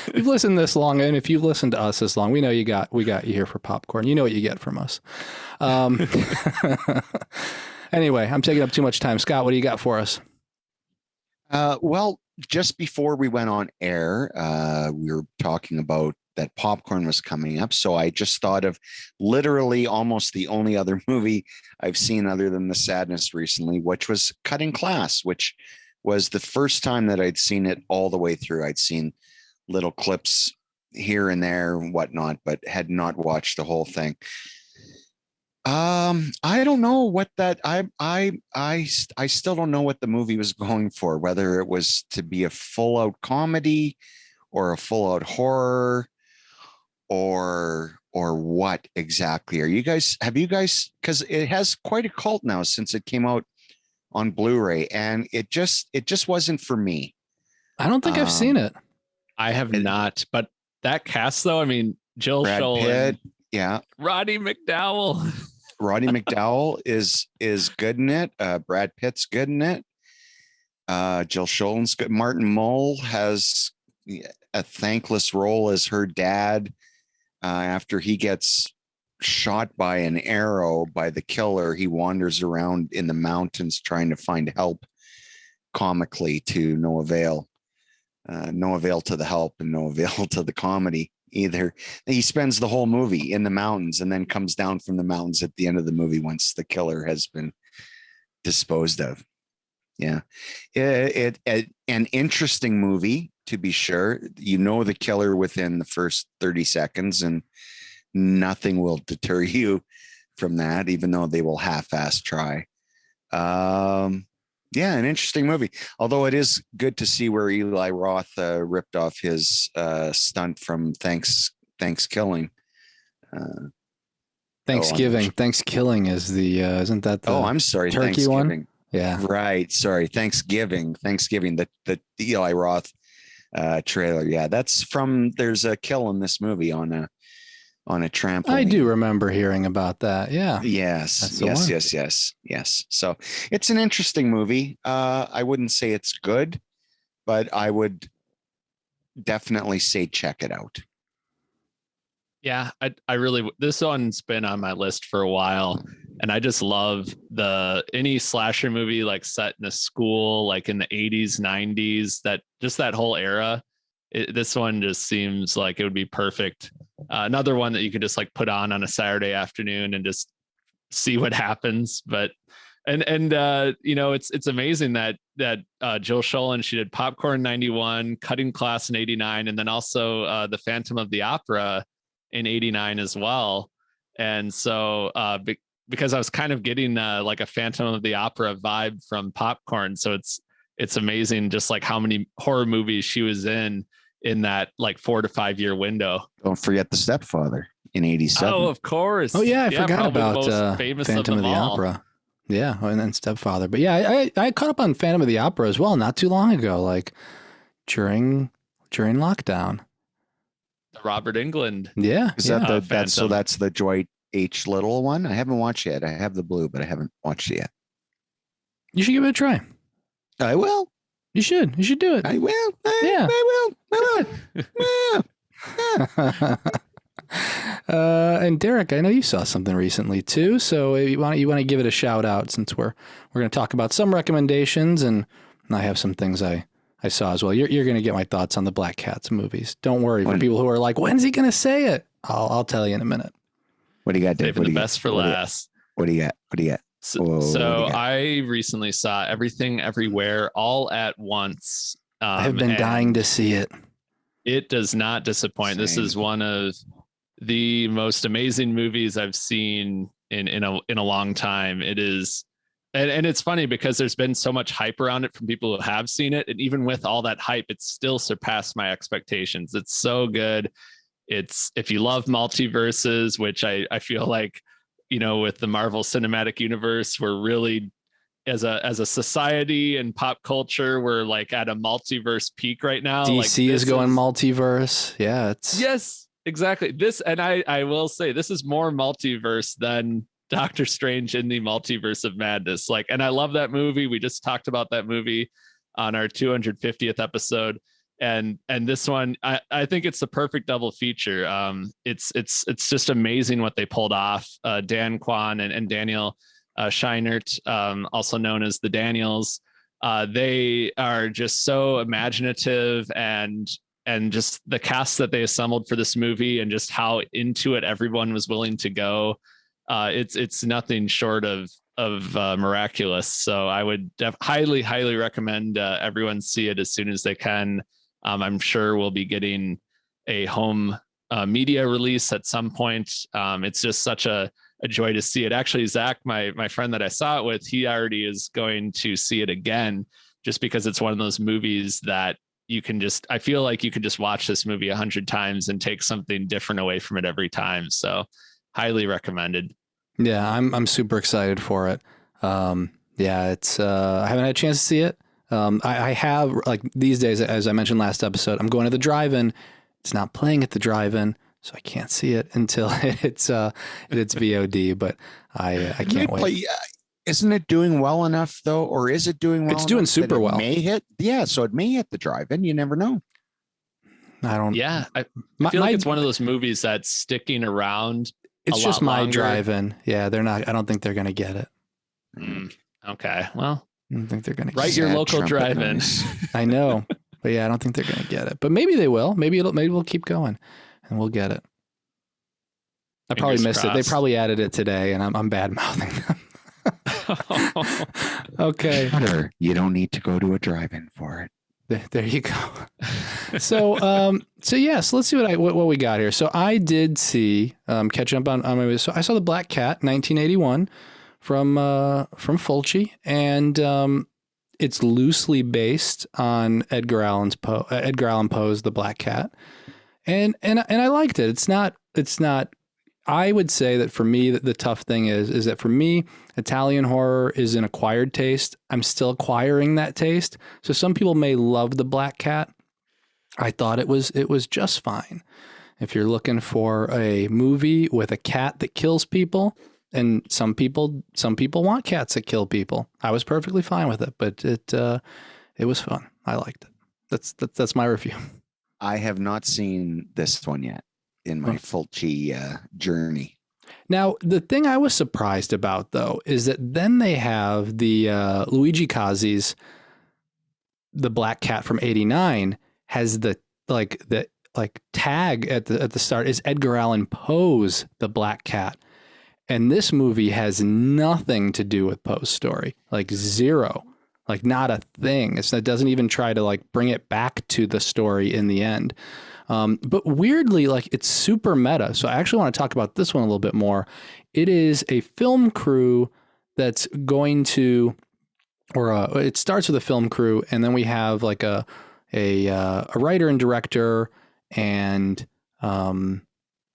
this long, and if you've listened to us this long, we know we got you here for popcorn. You know what you get from us. Anyway, I'm taking up too much time. Scott, what do you got for us? Well, just before we went on air, we were talking about that popcorn was coming up. So I just thought of literally almost the only other movie I've seen other than The Sadness recently, which was Cutting Class, which was the first time that I'd seen it all the way through. I'd seen little clips here and there and whatnot, but had not watched the whole thing. I don't know what that I still don't know what the movie was going for, whether it was to be a full out comedy or a full out horror or what exactly. Have you guys, because it has quite a cult now since it came out on Blu-ray, and it just wasn't for me. I don't think I've seen it. I have not, but that cast though, I mean, Jill Scholl, yeah, Roddy McDowell. Roddy McDowell is good in it. Brad Pitt's good in it. Jill Scholen's good. Martin Mull has a thankless role as her dad after he gets shot by an arrow by the killer. He wanders around in the mountains trying to find help, comically to no avail. No avail to the help and no avail to the comedy either. He spends the whole movie in the mountains and then comes down from the mountains at the end of the movie once the killer has been disposed of. Yeah. An interesting movie, to be sure. The killer within the first 30 seconds and nothing will deter you from that, even though they will half-ass try. Yeah, an interesting movie. Although it is good to see where Eli Roth ripped off his stunt from Thanksgiving. Thanksgiving. Thanksgiving is the isn't that the I'm sorry, turkey one? Yeah. Right. Sorry. Thanksgiving. The Eli Roth trailer. Yeah, that's from there's a kill in this movie on a trampoline. I do remember hearing about that. Yeah. Yes. So it's an interesting movie. I wouldn't say it's good, but I would definitely say check it out. Yeah, I really, this one's been on my list for a while, and I just love any slasher movie like set in a school, like in the 80s, 90s, that whole era. This one just seems like it would be perfect. Another one that you could just like put on a Saturday afternoon and just see what happens. But it's amazing that Jill Schoelen, she did Popcorn 91, Cutting Class in 89, and then also the Phantom of the Opera in 89 as well. And so because I was kind of getting like a Phantom of the Opera vibe from Popcorn, so it's amazing just like how many horror movies she was in that like 4 to 5 year window. Don't forget The Stepfather in 87. Oh, of course. Oh yeah, I forgot about Phantom of the Opera. Yeah, and then Stepfather. But yeah, I caught up on Phantom of the Opera as well not too long ago, like during lockdown. Robert Englund. Yeah. Is that that's the Dwight H. Little one? I haven't watched yet. I have the blue, but I haven't watched it yet. You should give it a try. I will. You should do it. I will. I will. And Derek, I know you saw something recently too. So you want to give it a shout out, since we're going to talk about some recommendations, and I have some things I saw as well. You're going to get my thoughts on the Black Cats movies. Don't worry. For people who are like, when's he going to say it? I'll tell you in a minute. What do you got, Dave? Saving the best for last. What do you got? So I recently saw Everything Everywhere All at Once. I have been dying to see it. It does not disappoint. Same. This is one of the most amazing movies I've seen in a long time. It is, and it's funny because there's been so much hype around it from people who have seen it, and even with all that hype, it's still surpassed my expectations. It's so good. It's, if you love multiverses, which I feel like, with the Marvel Cinematic Universe, we're really, as a society and pop culture, we're like at a multiverse peak right now. DC is going multiverse. Yeah. Yes, exactly. This, and I will say, this is more multiverse than Doctor Strange in the Multiverse of Madness. And I love that movie. We just talked about that movie on our 250th episode. And this one, I think it's the perfect double feature. It's just amazing what they pulled off. Dan Kwan and Daniel Scheinert, also known as the Daniels. They are just so imaginative, and just the cast that they assembled for this movie, and just how into it everyone was willing to go. It's nothing short of miraculous. So I would highly recommend everyone see it as soon as they can. I'm sure we'll be getting a home media release at some point. It's just such a joy to see it. Actually, Zach, my friend that I saw it with, he already is going to see it again, just because it's one of those movies that I feel like you could just watch this movie 100 times and take something different away from it every time. So highly recommended. Yeah, I'm super excited for it. It's I haven't had a chance to see it. I have, like, these days, as I mentioned last episode, I'm going to the drive-in. It's not playing at the drive-in, so I can't see it until it's VOD. But I can't wait. Isn't it doing well enough though, or is it doing well? It's doing super well. May hit, so it may hit the drive-in. You never know. I don't. Yeah, I feel like it's one of those movies that's sticking around. It's just my drive-in. Yeah, they're not. I don't think they're going to get it. Okay, well. I don't think they're going to get your local drive-in. I know, but yeah, I don't think they're going to get it. But maybe they will. Maybe we'll keep going, and we'll get it. I probably missed it. They probably added it today, and I'm bad mouthing them. Okay. You don't need to go to a drive-in for it. There you go. So let's see what we got here. So I did see catch up on my movies. So I saw The Black Cat, 1981. From Fulci, and it's loosely based on Edgar Allan Poe's The Black Cat, and I liked it. It's not. I would say that for me, the tough thing is that for me, Italian horror is an acquired taste. I'm still acquiring that taste. So some people may love The Black Cat. I thought it was just fine. If you're looking for a movie with a cat that kills people. And some people want cats that kill people. I was perfectly fine with it, but it was fun. I liked it. That's my review. I have not seen this one yet in my Fulci journey. Now, the thing I was surprised about though is that then they have the Luigi Cozzi's The Black Cat from '89 has the tag at the start is Edgar Allan Poe's The Black Cat. And this movie has nothing to do with Poe's story, like zero, like not a thing. It doesn't even try to like bring it back to the story in the end. But weirdly, like it's super meta. So I actually want to talk about this one a little bit more. It is a film crew that's going to, it starts with a film crew, and then we have like a writer and director, and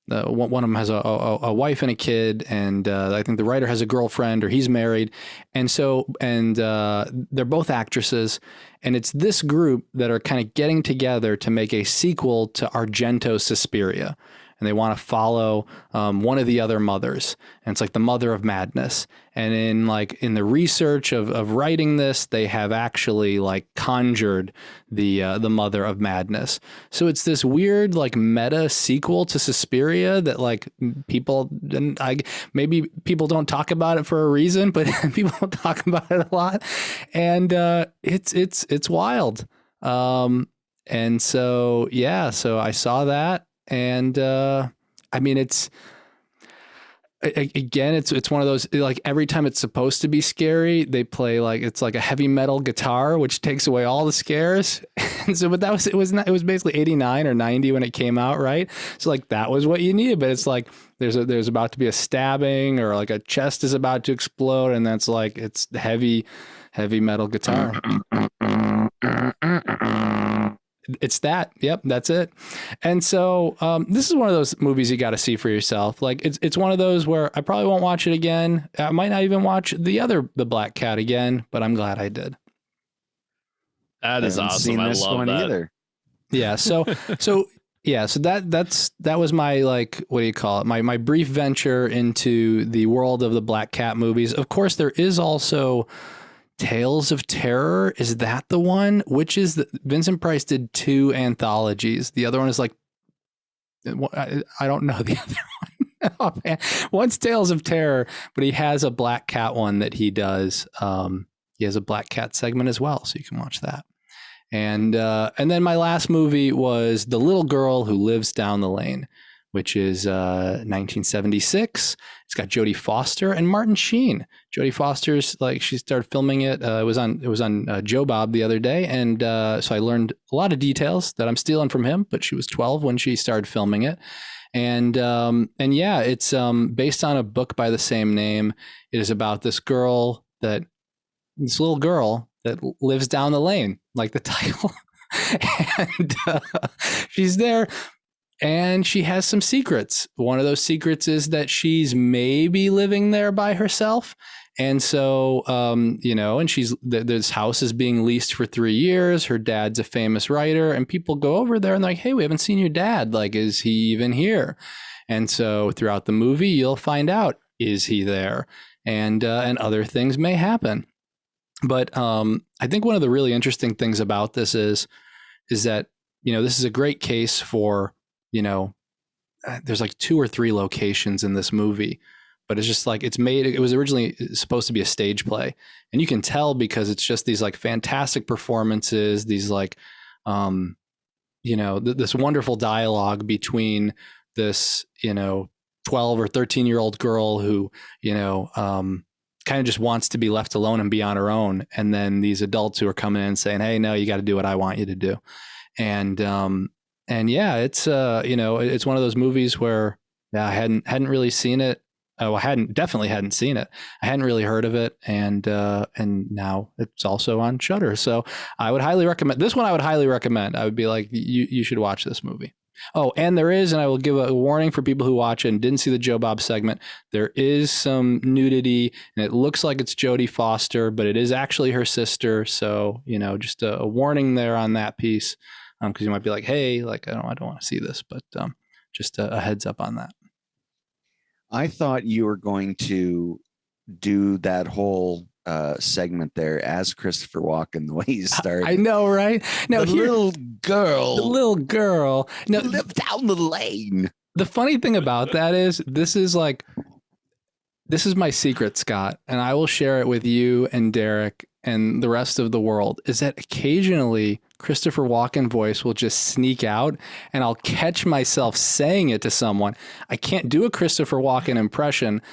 one of them has a wife and a kid, and I think the writer has a girlfriend, or he's married, and they're both actresses, and it's this group that are kind of getting together to make a sequel to Argento's Suspiria, and they want to follow one of the other mothers, and it's like the mother of madness. And in the research of writing this, they have actually like conjured the mother of madness. So it's this weird like meta sequel to Suspiria that like maybe people don't talk about it for a reason, but people talk about it a lot, and it's wild. And so so I saw that. And I mean, it's one of those, like every time it's supposed to be scary, they play like it's like a heavy metal guitar, which takes away all the scares. And so, but it was basically 89 or 90 when it came out, right? So like that was what you needed. But it's like there's about to be a stabbing, or like a chest is about to explode, and that's like it's heavy metal guitar. It's that. Yep, that's it. And so this is one of those movies you got to see for yourself. Like it's one of those where I probably won't watch it again. I might not even watch the Black Cat again, but I'm glad I did. That is awesome. I love that. Either. Yeah. So that was my, like, what do you call it? My brief venture into the world of the Black Cat movies. Of course, there is also Tales of Terror. Is that the one? Which is Vincent Price did 2 anthologies. The other one is like, I don't know the other one. One's Tales of Terror, but he has a Black Cat one that he does. He has a Black Cat segment as well, so you can watch that. And then my last movie was The Little Girl Who Lives Down the Lane, which is 1976. It's got Jodie Foster and Martin Sheen. Jodie Foster's like, she started filming it. It was on Joe Bob the other day, and so I learned a lot of details that I'm stealing from him. But she was 12 when she started filming it, and yeah, it's based on a book by the same name. It is about this little girl that lives down the lane, like the title, and she's there. And she has some secrets. One of those secrets is that she's maybe living there by herself. And so, and this house is being leased for 3 years. Her dad's a famous writer, and people go over there and they're like, hey, we haven't seen your dad. Like, is he even here? And so throughout the movie, you'll find out, is he there? And other things may happen. But I think one of the really interesting things about this is that, this is a great case for, there's like 2 or 3 locations in this movie, but it's just like it was originally supposed to be a stage play, and you can tell because it's just these like fantastic performances, these like this wonderful dialogue between this 12 or 13-year-old girl who kind of just wants to be left alone and be on her own, and then these adults who are coming in and saying, hey, no, you got to do what I want you to do. And yeah, it's it's one of those movies where I hadn't really seen it. Oh, I definitely hadn't seen it. I hadn't really heard of it, and now it's also on Shudder. So I would highly recommend this one. I would highly recommend. I would be like, you should watch this movie. Oh, and there is, and I will give a warning for people who watch it and didn't see the Joe Bob segment. There is some nudity, and it looks like it's Jodie Foster, but it is actually her sister. So just a warning there on that piece. Because you might be like, hey, like I don't want to see this, but just a heads up on that. I thought you were going to do that whole segment there as Christopher Walken, the way he started. I know, right? Now, the little girl. No, live down the lane. The funny thing about that is this is my secret, Scott, and I will share it with you and Derek and the rest of the world is that occasionally Christopher Walken voice will just sneak out and I'll catch myself saying it to someone. I can't do a Christopher Walken impression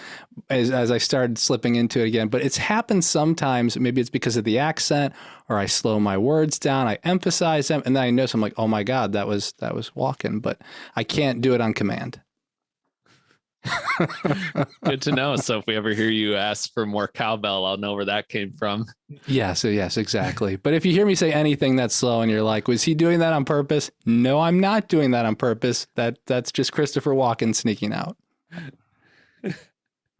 as I started slipping into it again, but it's happened sometimes. Maybe it's because of the accent, or I slow my words down, I emphasize them, and then I know, so I'm like, oh my God, that was Walken, but I can't do it on command. Good to know. So if we ever hear you ask for more cowbell, I'll know where that came from. Yes, exactly. But if you hear me say anything that's slow and you're like, was he doing that on purpose? No, I'm not doing that on purpose. That's just Christopher Walken sneaking out.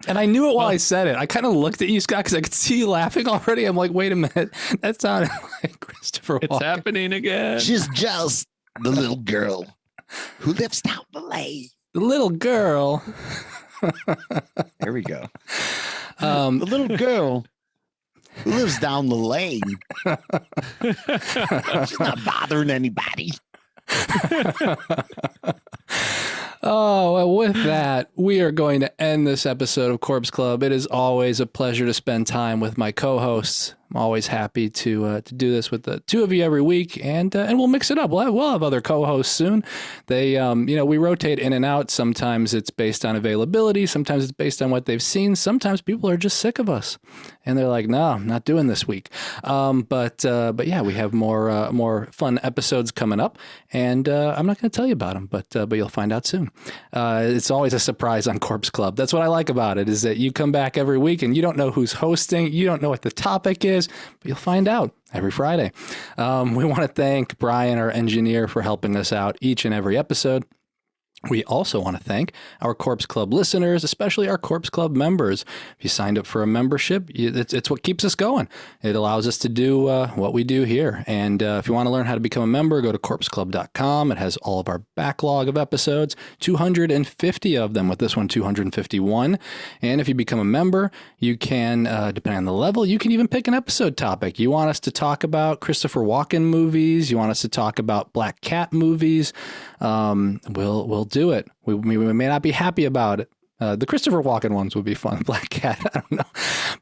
And I knew it while I said it. I kind of looked at you, Scott, because I could see you laughing already. I'm like, wait a minute. That sounded like Christopher Walken. It's happening again. She's just the little girl who lives down the lane. The little girl. There we go. The little girl who lives down the lane. She's not bothering anybody. Oh, well, with that, we are going to end this episode of Corpse Club. It is always a pleasure to spend time with my co-hosts. I'm always happy to do this with the two of you every week, and we'll mix it up. We'll have other co-hosts soon. They, we rotate in and out. Sometimes it's based on availability. Sometimes it's based on what they've seen. Sometimes people are just sick of us, and they're like, "No, I'm not doing this week." But yeah, we have more fun episodes coming up, and I'm not going to tell you about them, but you'll find out soon. It's always a surprise on Corpse Club. That's what I like about it, is that you come back every week and you don't know who's hosting. You don't know what the topic is, but you'll find out every Friday. We want to thank Brian, our engineer, for helping us out each and every episode. We also want to thank our Corpse Club listeners, especially our Corpse Club members. If you signed up for a membership, it's what keeps us going. It allows us to do what we do here. And if you want to learn how to become a member, go to corpseclub.com. It has all of our backlog of episodes, 250 of them, with this one 251. And if you become a member, you can, depending on the level, you can even pick an episode topic. You want us to talk about Christopher Walken movies, you want us to talk about Black Cat movies, we'll do it. We may not be happy about it. The Christopher Walken ones would be fun. Black Cat, I don't know,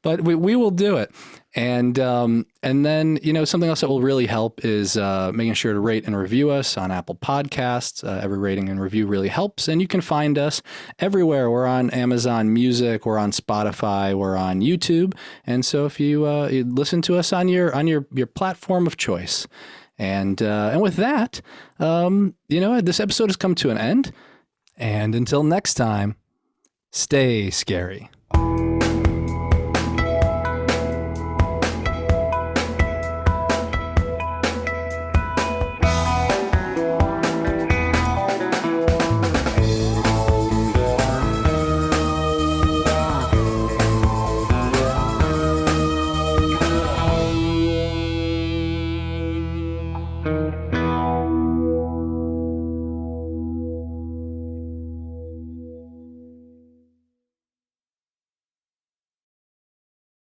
but we will do it. And then, something else that will really help is making sure to rate and review us on Apple Podcasts. Every rating and review really helps. And you can find us everywhere. We're on Amazon Music, we're on Spotify, we're on YouTube. And so if you listen to us on your platform of choice. And with that, this episode has come to an end. And until next time, stay scary.